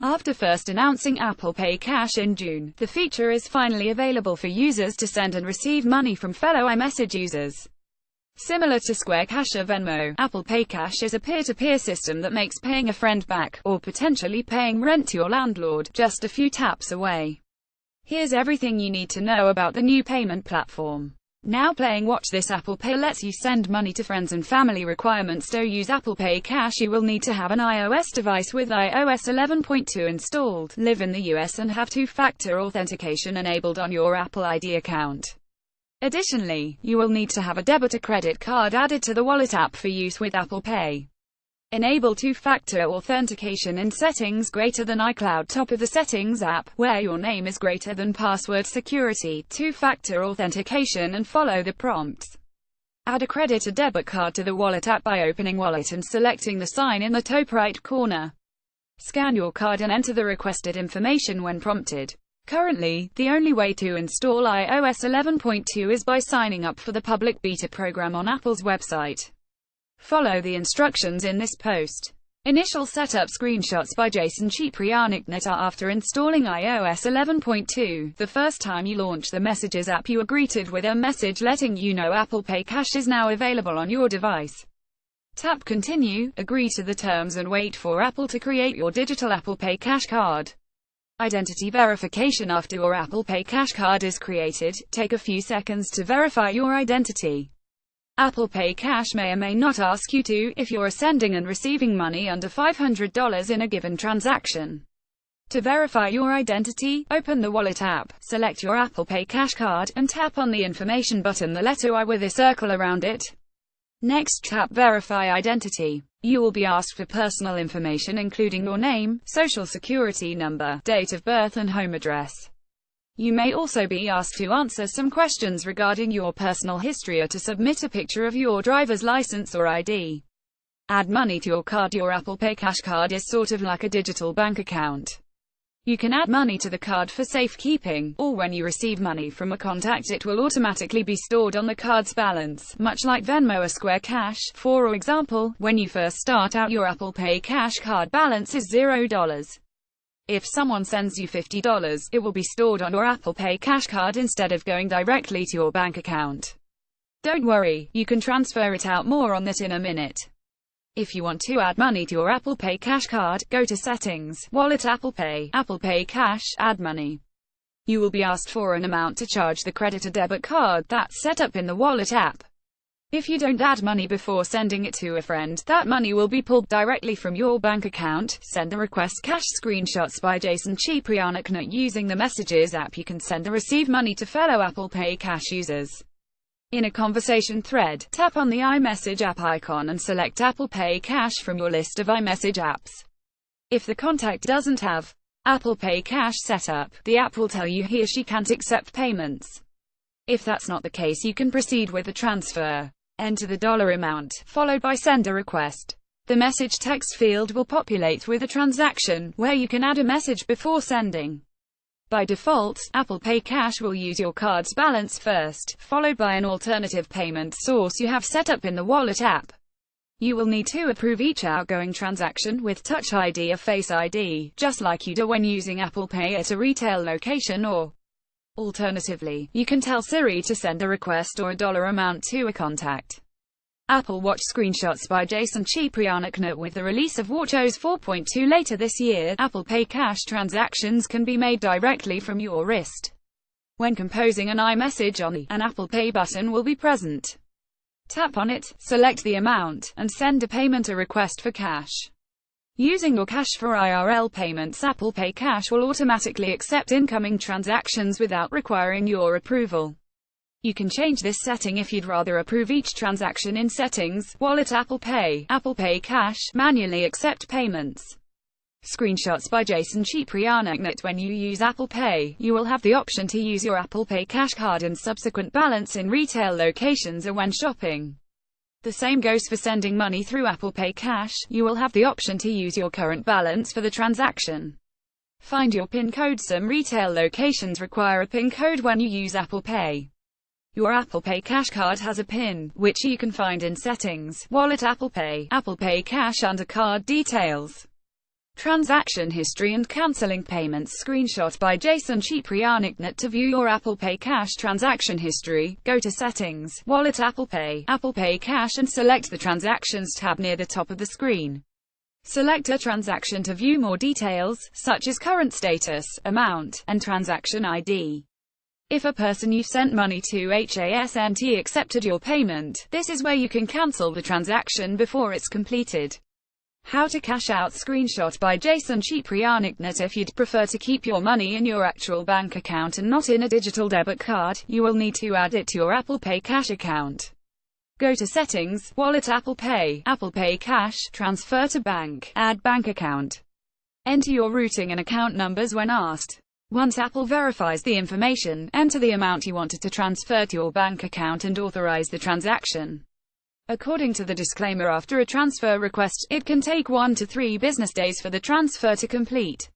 After first announcing Apple Pay Cash in June, the feature is finally available for users to send and receive money from fellow iMessage users. Similar to Square Cash or Venmo, Apple Pay Cash is a peer-to-peer system that makes paying a friend back, or potentially paying rent to your landlord, just a few taps away. Here's everything you need to know about the new payment platform. Now playing Watch This. Apple Pay lets you send money to friends and family. Requirements to use Apple Pay Cash: you will need to have an iOS device with iOS 11.2 installed, live in the US and have two-factor authentication enabled on your Apple ID account. Additionally, you will need to have a debit or credit card added to the Wallet app for use with Apple Pay. Enable two-factor authentication in settings greater than iCloud. Top of the Settings app, where your name is greater than password security, two-factor authentication, and follow the prompts. Add a credit or debit card to the Wallet app by opening Wallet and selecting the sign in the top right corner. Scan your card and enter the requested information when prompted. Currently, the only way to install iOS 11.2 is by signing up for the public beta program on Apple's website. Follow the instructions in this post. Initial setup screenshots by Jason Ciprianic. After installing iOS 11.2, the first time you launch the Messages app, you are greeted with a message letting you know Apple Pay Cash is now available on your device. Tap Continue, agree to the terms and wait for Apple to create your digital Apple Pay Cash card. Identity verification. After your Apple Pay Cash card is created, take a few seconds to verify your identity. Apple Pay Cash may or may not ask you to, if you're sending and receiving money under $500 in a given transaction. To verify your identity, open the Wallet app, select your Apple Pay Cash card, and tap on the information button, the letter I with a circle around it. Next, tap Verify Identity. You will be asked for personal information including your name, social security number, date of birth and home address. You may also be asked to answer some questions regarding your personal history or to submit a picture of your driver's license or ID. Add money to your card. Your Apple Pay Cash card is sort of like a digital bank account. You can add money to the card for safekeeping, or when you receive money from a contact it will automatically be stored on the card's balance, much like Venmo or Square Cash. For example, when you first start out, your Apple Pay Cash card balance is $0. If someone sends you $50, it will be stored on your Apple Pay Cash card instead of going directly to your bank account. Don't worry, you can transfer it out. More on that in a minute. If you want to add money to your Apple Pay Cash card, go to Settings, Wallet, Apple Pay Cash, Add Money. You will be asked for an amount to charge the credit or debit card that's set up in the Wallet app. If you don't add money before sending it to a friend, that money will be pulled directly from your bank account. Send a request. Cash screenshots by Jason Ciprianic. Using the Messages app, you can send and receive money to fellow Apple Pay Cash users. In a conversation thread, tap on the iMessage app icon and select Apple Pay Cash from your list of iMessage apps. If the contact doesn't have Apple Pay Cash set up, the app will tell you he or she can't accept payments. If that's not the case, you can proceed with the transfer. Enter the dollar amount, followed by Send a Request. The message text field will populate with a transaction, where you can add a message before sending. By default, Apple Pay Cash will use your card's balance first, followed by an alternative payment source you have set up in the Wallet app. You will need to approve each outgoing transaction with Touch ID or Face ID, just like you do when using Apple Pay at a retail location, or alternatively, you can tell Siri to send a request or a dollar amount to a contact. Apple Watch screenshots by Jason Ciprianic. With the release of WatchOS 4.2 later this year, Apple Pay Cash transactions can be made directly from your wrist. When composing an iMessage, an Apple Pay button will be present. Tap on it, select the amount, and send a payment or request for cash. Using your cash for IRL payments, Apple Pay Cash will automatically accept incoming transactions without requiring your approval. You can change this setting if you'd rather approve each transaction in Settings, Wallet, Apple Pay Cash, manually accept payments. Screenshots by Jason Ciprianic. When you use Apple Pay, you will have the option to use your Apple Pay Cash card and subsequent balance in retail locations or when shopping. The same goes for sending money through Apple Pay Cash. You will have the option to use your current balance for the transaction. Find your PIN code. Some retail locations require a PIN code when you use Apple Pay. Your Apple Pay Cash card has a PIN, which you can find in Settings, Wallet, Apple Pay Cash under Card Details. Transaction history and cancelling payments. Screenshot by Jason Ciprianic. To view your Apple Pay Cash transaction history, go to Settings, Wallet, Apple Pay Cash, and select the Transactions tab near the top of the screen. Select a transaction to view more details, such as current status, amount, and transaction ID. If a person you've sent money to hasn't accepted your payment, this is where you can cancel the transaction before it's completed. How to cash out. Screenshot by Jason Ciprianic. If you'd prefer to keep your money in your actual bank account and not in a digital debit card, you will need to add it to your Apple Pay Cash account. Go to Settings, Wallet, Apple Pay Cash, Transfer to Bank, Add Bank Account. Enter your routing and account numbers when asked. Once Apple verifies the information, enter the amount you wanted to transfer to your bank account and authorize the transaction. According to the disclaimer, after a transfer request, it can take 1 to 3 business days for the transfer to complete.